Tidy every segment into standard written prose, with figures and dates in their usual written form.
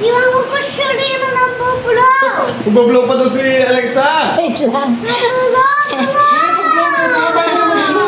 Iwan mo ko siya rin mo ng bublo. Magbablow pa daw si Alexa. Wait lang. Natulog mo.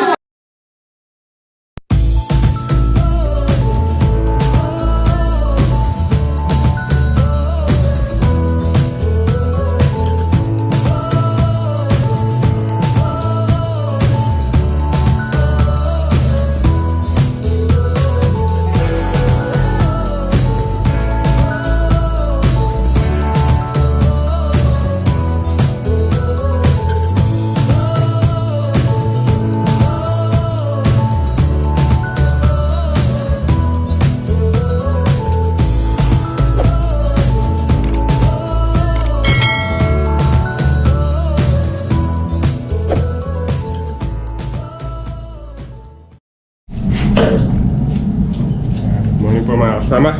Morning po mga kasama.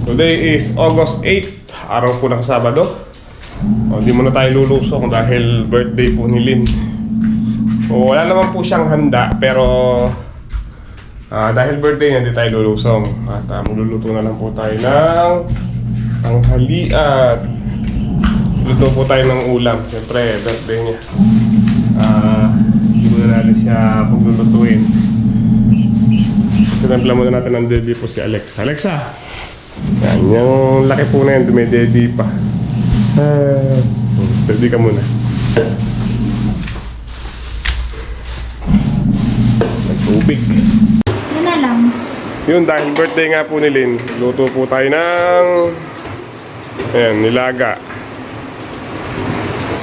Today is August 8, araw po ng Sabado. Di muna tayo lulusong dahil birthday po ni Lynn. Wala naman po siyang handa pero dahil birthday niya, di tayo lulusong. At magluluto na lang po tayo ng tanghalian. Luto po tayo ng ulam. Siyempre, birthday niya. Hindi muna natin siya paglulutuin. Tinampla muna natin ng daddy po si Alexa. Alexa! Yan, yung laki po na yan, dumededy pa. Daddy ka muna. Nagtubig. Yun na lang. Yun, dahil birthday nga po ni Lynn, luto po tayo ng ayan, nilaga.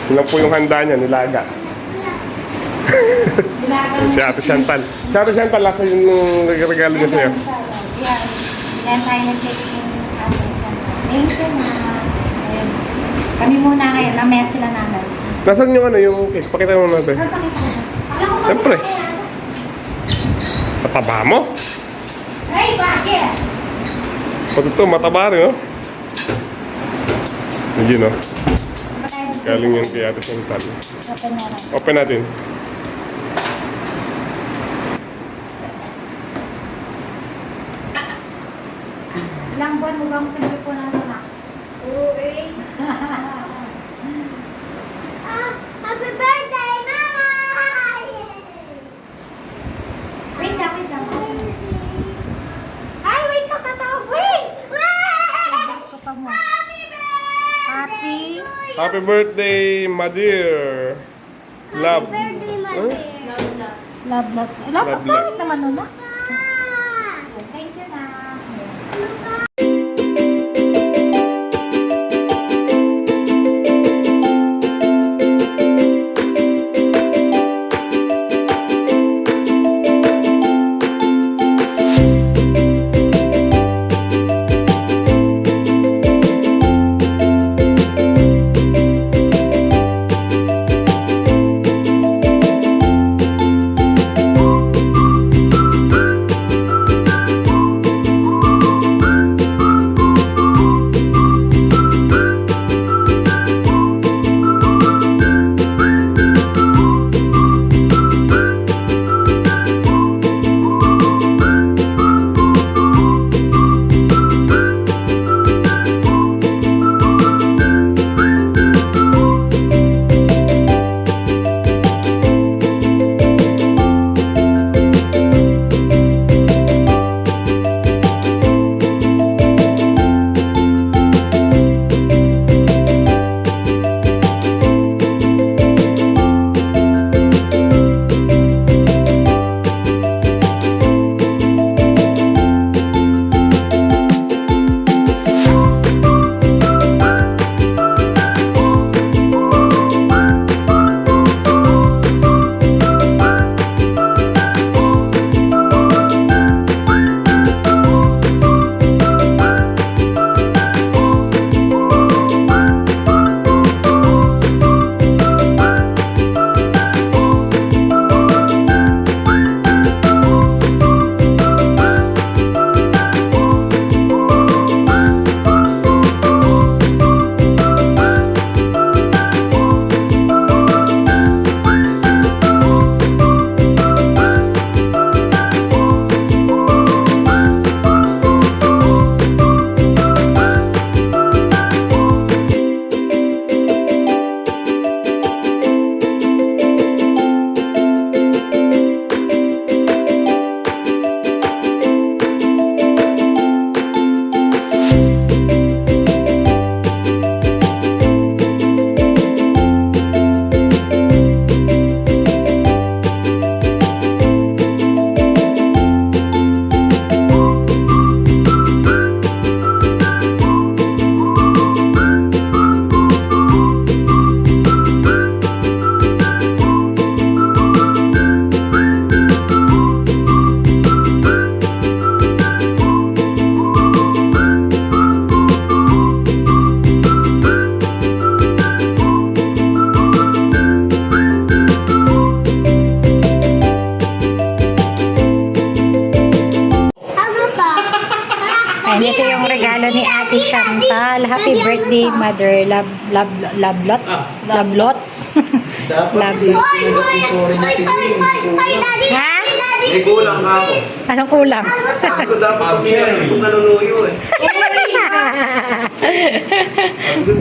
Yun lang po yung handa niya, nilaga. Si Ate Chantal. Si Ate Chantal, lasa yung regalo niya sa'yo. Yan tayo nag-check in. Thank you na. Kami muna ngayon. Namaya sila namin. Nasaan yung ano, yung cake? Pakita mo natin. Siyempre. Mataba mo? Ay, bakit? Pati ito, mataba rin, oh. Hindi, no? Galing yun kay Ate Chantal. Open na lang. Open natin. Ilang buwan mo bang pinagpunan mo na? Uy. Happy birthday, Mama! Wait lang, wait lang. Ay, wait ka tatawag. Wait! Ko pa mo. Happy. Happy birthday, my dear. Love. Birthday, my Huh? dear. Love lots. Love, Love bakit lots. naman nun na? Ah! Thank you na. Ayan, ito yung regalo ni Ate Chantal. Happy birthday, Mother Lablot. Lablot. Dapat tinanggap yung sorry natin eh. Ha? May kulang ka ako. Anong kulang? Sabi ko dapat kumilang kung nanunuyo eh.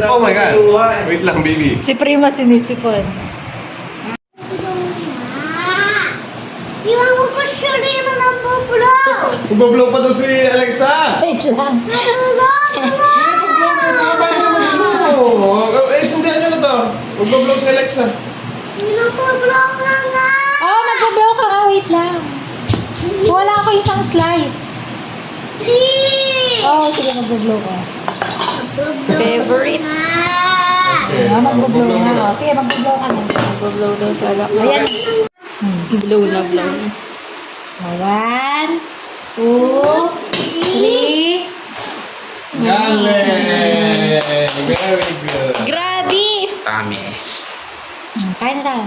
Oh my God! Wait lang, baby. Si Prima sinisipon. Iwan mo ko siya rin ang bublo. Mag-vlog pa daw si Alexa! Wait lang. Eh, sundihan nyo na to. Mag-vlog si Alexa. Bublo nga. Oh, nag-blow ka nga. Wait lang. Wala ako isang slice. Please. Oh, sige, mag-blow ka. Favorite? Okay. Mag-blow nga. Sige, mag-blow ka na. Mag-blow daw sa alak. Ayan. Blow na blow. 1, 2, 3. Galing! Very good. Grabe! Tamis. Kain na tayo.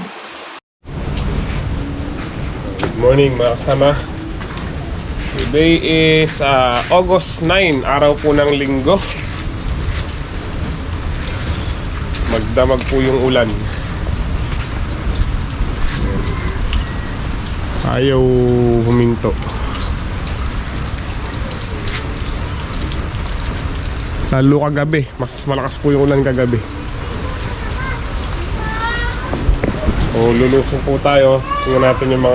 Good morning mga kasama. Today is August 9, araw po ng linggo. Magdamag po yung ulan. Ayaw huminto. Lalo kagabi, mas malakas po yung ulan kagabi. O lulusong po tayo. Tingnan natin yung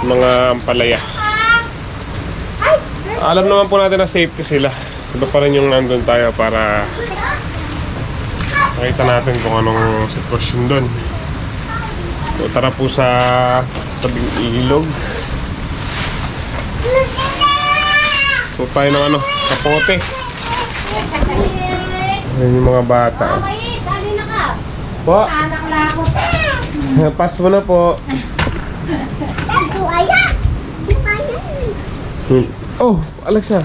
mga ampalaya. Alam naman po natin na safety sila. Iba pa rin yung nandun tayo para makita natin kung anong sitwasyon doon. So tara po sa tabing ilog. So tayo ng kapote. Ayan yung mga bata. Po. Pass mo na po. Oh, Alexa.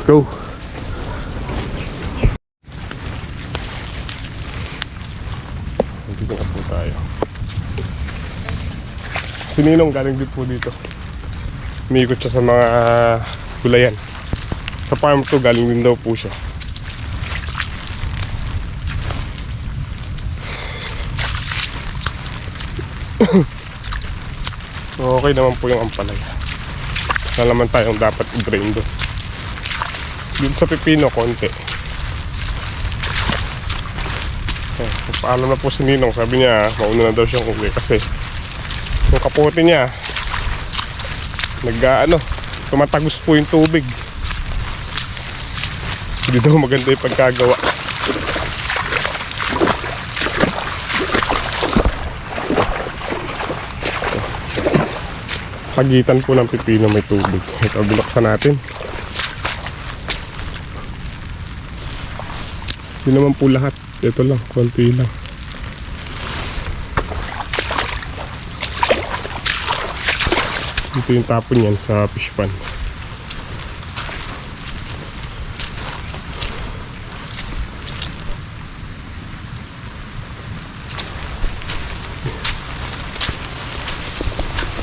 Let's go. Dito na po tayo. Si Ninong galing din po dito. Umiikot siya sa mga gulayan. Sa farm to galing din daw po siya. So, okay naman po yung ampalaya. Wala naman tayong dapat i-drain doon. Dito sa pipino, konti. Paalam na po si Ninong. Sabi niya, mauna na daw siyang uwi kasi yung kapote niya tumatagos po yung tubig. Hindi daw maganda yung pagkagawa. Pagitan po ng pipino may tubig. Ito, binuksan natin. Hindi naman po lahat. Ito lang, konti lang. Ito yung tapon yan sa fish pan.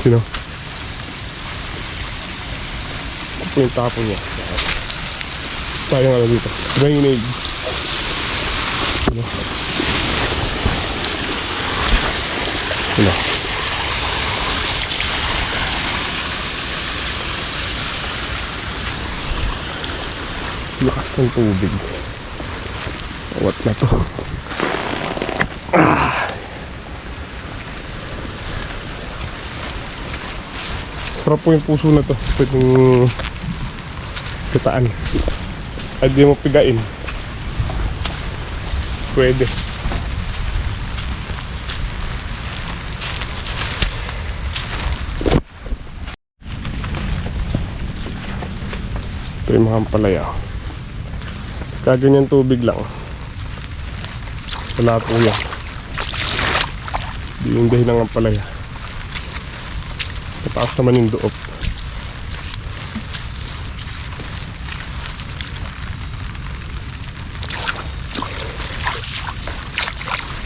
Sino? Ito yung tapon niya. Tayong ano dito. Drainage. Ano? Ano? Lakas ng tubig. What na to? Sarap po yung puso na to. Pwedeng kitaan. Ay di mo pigain. pwede. Ito yung mga ampalaya. Kaganyan tubig lang. Wala po yan. Di yung dahi ng ampalaya. Mataas naman yung doop.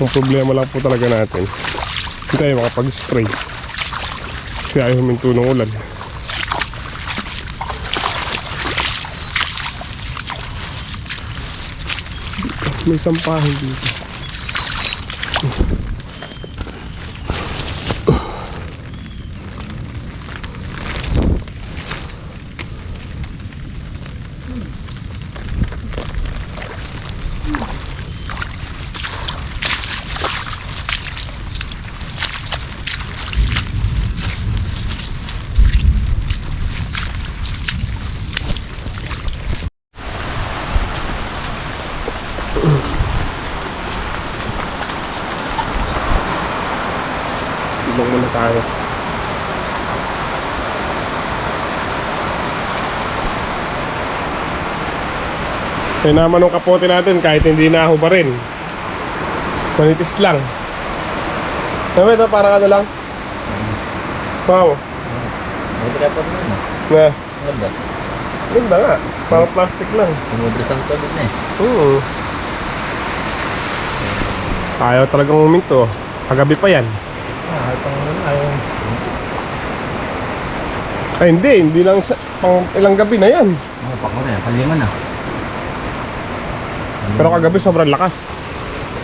Ang problema lang po talaga natin, hindi tayo makapag-spray kasi ayaw huminto ng ulan. May sampahan dito. Ibang muna tayo. Kaya naman ng kapote natin kahit hindi na ako pa rin. Manipis lang. Sabi ito parang ano lang. Wow. Hindi ka pa naman. Na. Ganda. Ganda nga. Parang plastic lang. Tumubres ang tubig na Ayaw talagang uminto. Kagabi pa yan. ayaw. Ay hindi lang pang ilang gabi na yan. Pak mo rin, palima na. Pero kagabi sobrang lakas.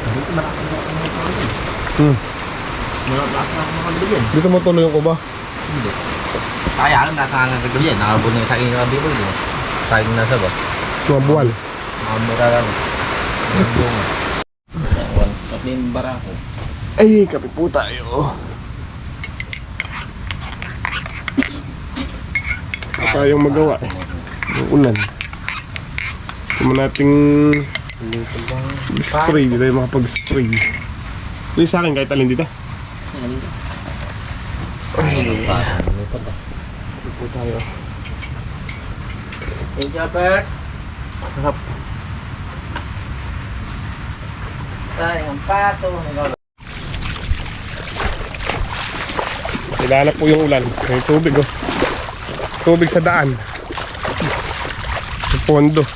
Dito malakas na ako mga tubig. Malakas na ako mga tubig yan. Dito mo tuloy yung kuba. Hindi. Kaya alam, nasa nga tubig yan. Nakabun yung saging ng bibol. Saging nasa ba? Mga buwal. Nakamura lang. Ang bunga. Tapos yung barako. Ay, kape po tayo. Tayong magawa eh. Yung ulan. Kung nating spray, hindi tayo makapag-spray. Ito sa akin kahit alin dito. Kape po tayo. Hey, Japper. Masarap. Tayo ang pato. Kailangan po yung ulan. May tubig oh. Tubig sa daan. Sa pondo.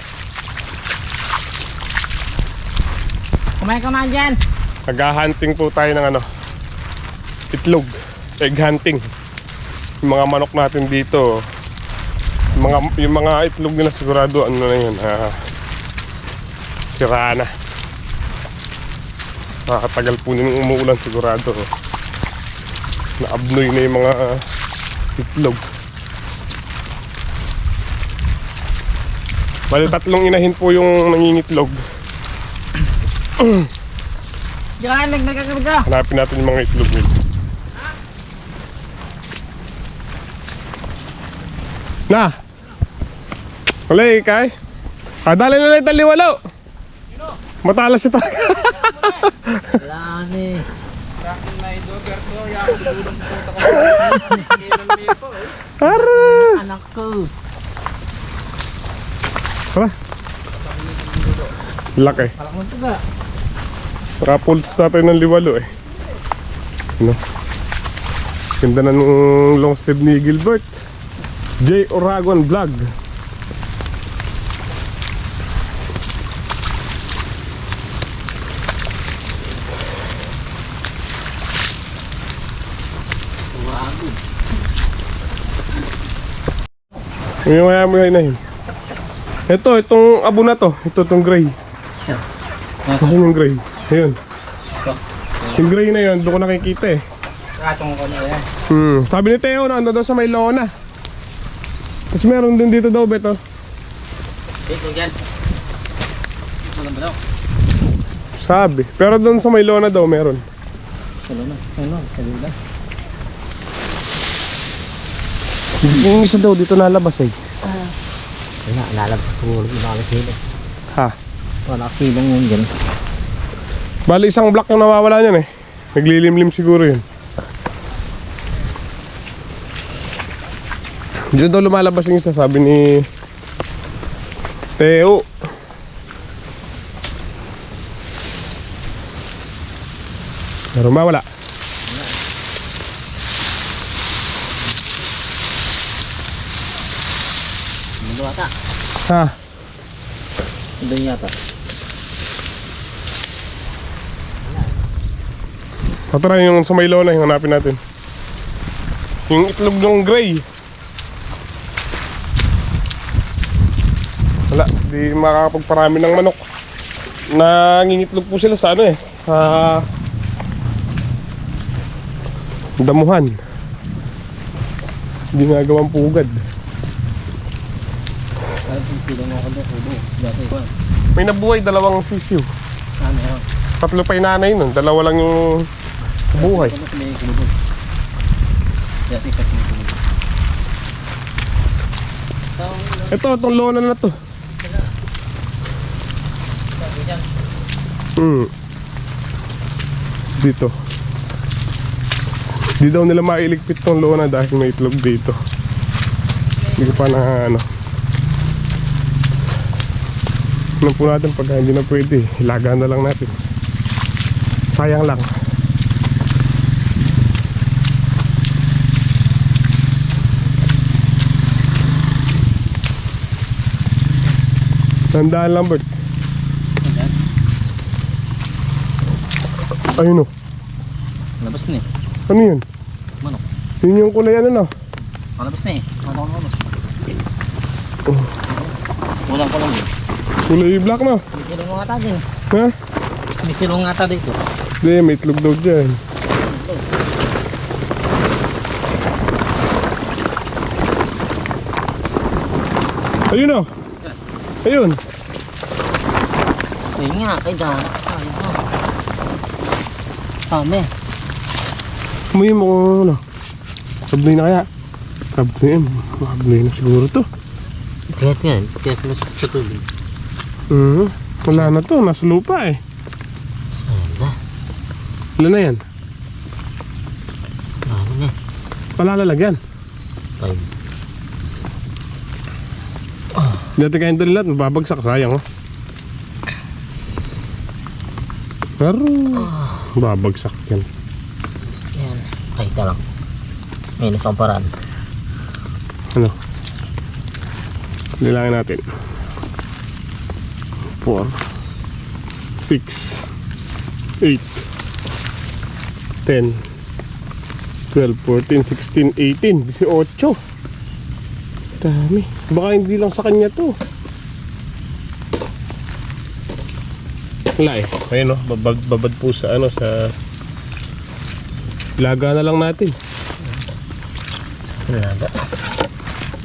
Kumain dyan. Nag-hunting po tayo ng ano, itlog. Egg hunting. Yung mga manok natin dito, yung mga itlog nila sigurado ano na yun, sira na. Sa katagal po nung umuulan sigurado naabnoy na yung mga itlog. Bali 3 inahin po yung nangingitlog. Diyan kayo magkakabig ka. Hanapin natin yung mga itlog nila. Na! Wala kay. Dali na lang taliwalo. Matalas ito. Wala ni. Ara! Anak ko. Tara. Laki. Palak mo ito ba? Rapults natin ng liwalo eh. Ano? Ganda na nung long sleeve ni Gilbert. J. Oragon Vlog. Yung kaya mo na yun. Itong abo na to. Itong gray. Kasi yung gray. Ayun. Yung gray na yun, doon ko nakikita eh. Ratong ko na yan. Sabi ni Teo na, ando daw sa may lona. Tapos meron din dito daw, Beto. Dito yan. Ano ba daw? Sabi. Pero doon sa may lona daw, meron. Salo na. Ano? Salo na. Yung isa daw dito nalabas eh. Wala, lalabas ko. Wala kilong. Ha? Wala kilong yun dyan. Bali isang block yung nawawala niyan eh. Naglilimlim siguro yun. Diyan daw lumalabas yung isa, sabi ni Teo. Meron ba? Wala. Mundo ata. Ha? Mundo yata. Patara yung sa may lona, yung hanapin natin. Yung itlog ng gray. Wala, di makakapagparami ng manok. Nangingitlog po sila sa ano eh, sa damuhan. Hindi nagawang pugad. Ay, sila mo ako doon. Udo. Dati ko. May nabuhay, dalawang sisiw. Ano yun? 3 pa yung nanay nun, 2 lang yung buhay. Ano sila yung kulubog? Dati pa sila yung kulubog. Ito, itong lona na to. Sabi dyan. Dito. Di daw nila mailigpit tong lona dahil may itlog dito. Hindi ko pa na ano. Ano po natin pagka hindi na pwede, ilagaan na lang natin. Sayang lang. Tandaan lang, Bert. Ayun o. Labas na eh. Ano yun? Manok. Yun yung kulay ano na. Labas na eh. Ano labas? Walang ko lang eh. Kulay black na. May silong nga ata din. Ha? May silong nga ata dito. Hindi, may itlog daw dyan. Ayun o. Ayun. Ayun nga. Ay dyan. Ayun nga. Kami. Umuyin mo kung ano. Sablay na kaya. Sablay na. Sablay na siguro to. Kaya yan. Kaya sila sa tubig. Wala na to. Nasa lupa eh. Sanda. Ilan na yan? Ano na. Palalalagyan. 5. Dati kain ito lahat. Mababagsak. Sayang oh. Pero babagsak yan. Yan. Ay, ito lang. May pang paraan. Ano? Nilangin natin. 4 6 8 10 12 14 16 18 18. Dami. Baka hindi lang sa kanya to. Wala eh. Ayun o. Babad po sa ano sa laga na lang natin. Laga.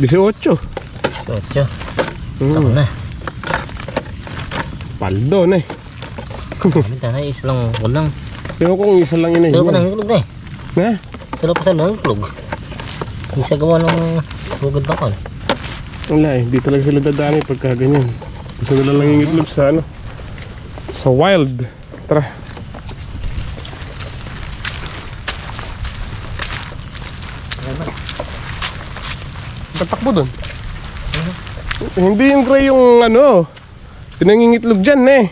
18. 8. Tama na. Paldo na eh. Kami tayo isa lang kulang. Ewan ko kung isa lang yun eh. Salo pa ng iklog na eh. Na? Salo pa sa ng iklog. Hindi siya gawa ng bugad na kan. Wala eh. Di talaga sila dadami pagka ganyan. Gusto nila lang yung itlog sa ano. Sa wild. Tara. Tatakbo dun. Hindi yung gray yung ano. Pinangingitlog dyan eh.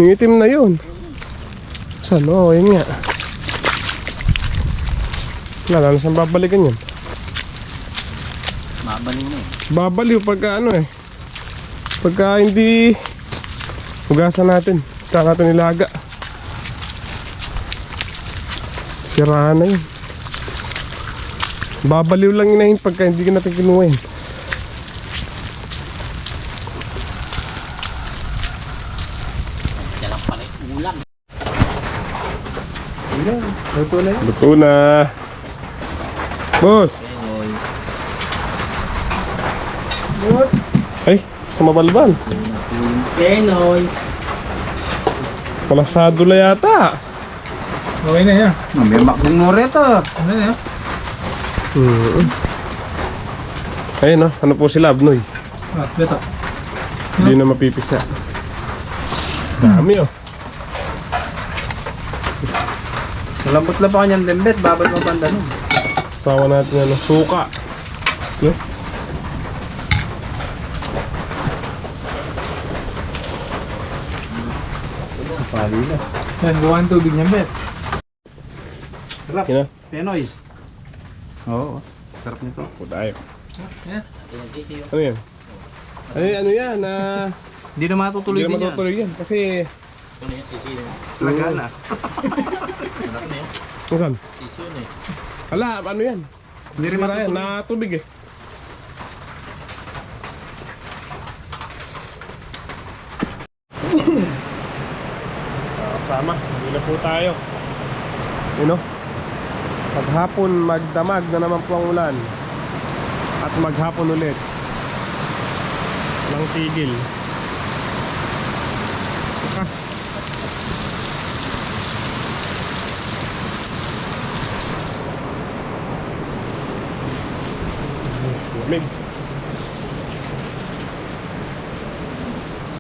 Yung itim na yun. Saan? Oo, yun nga. Wala na saan babalikan yan. Mabalik na eh. Babaliw pagka ano eh. Pagka hindi hugasan natin. Tsaka natin ilaga. Sirahan na yun. Babaliw lang inahin pagka hindi ka natin kinuha yun. Dalang pala yung ulam. Luto na yun. Luto na. Boss! Ay, sumabalbal. Kenoy. Palasado na yata. Okay na yan. May makbong moreto. Ano na yan? Ayun oh, ano po sila, Abnoy. Ah, beto. Hindi na mapipisa. Dami oh. Malambot lang pa kanyang dembet, babad mo banda nun. Sawa natin ano, suka. No? Pali na. Yan, gawa ang tubig niyan, bet. Sarap. Yun na. Penoy. Oo. Sarap nito. Po tayo. Yan. Ano yan? Ano yan? Hindi na matutuloy Hindi din na yan. matutuloy yan. Kasi... Ito na yung tissue yun. Laga na. Anak na yun. Kung saan? Tissue yun eh. Hala, ano yan? Hindi rin Sira yan, matutuloy. na tubig eh. Sama, hindi na po tayo. You know? Paghapon magdamag na naman po ang ulan. At maghapon ulit. Walang tigil. Bukas. Lamig.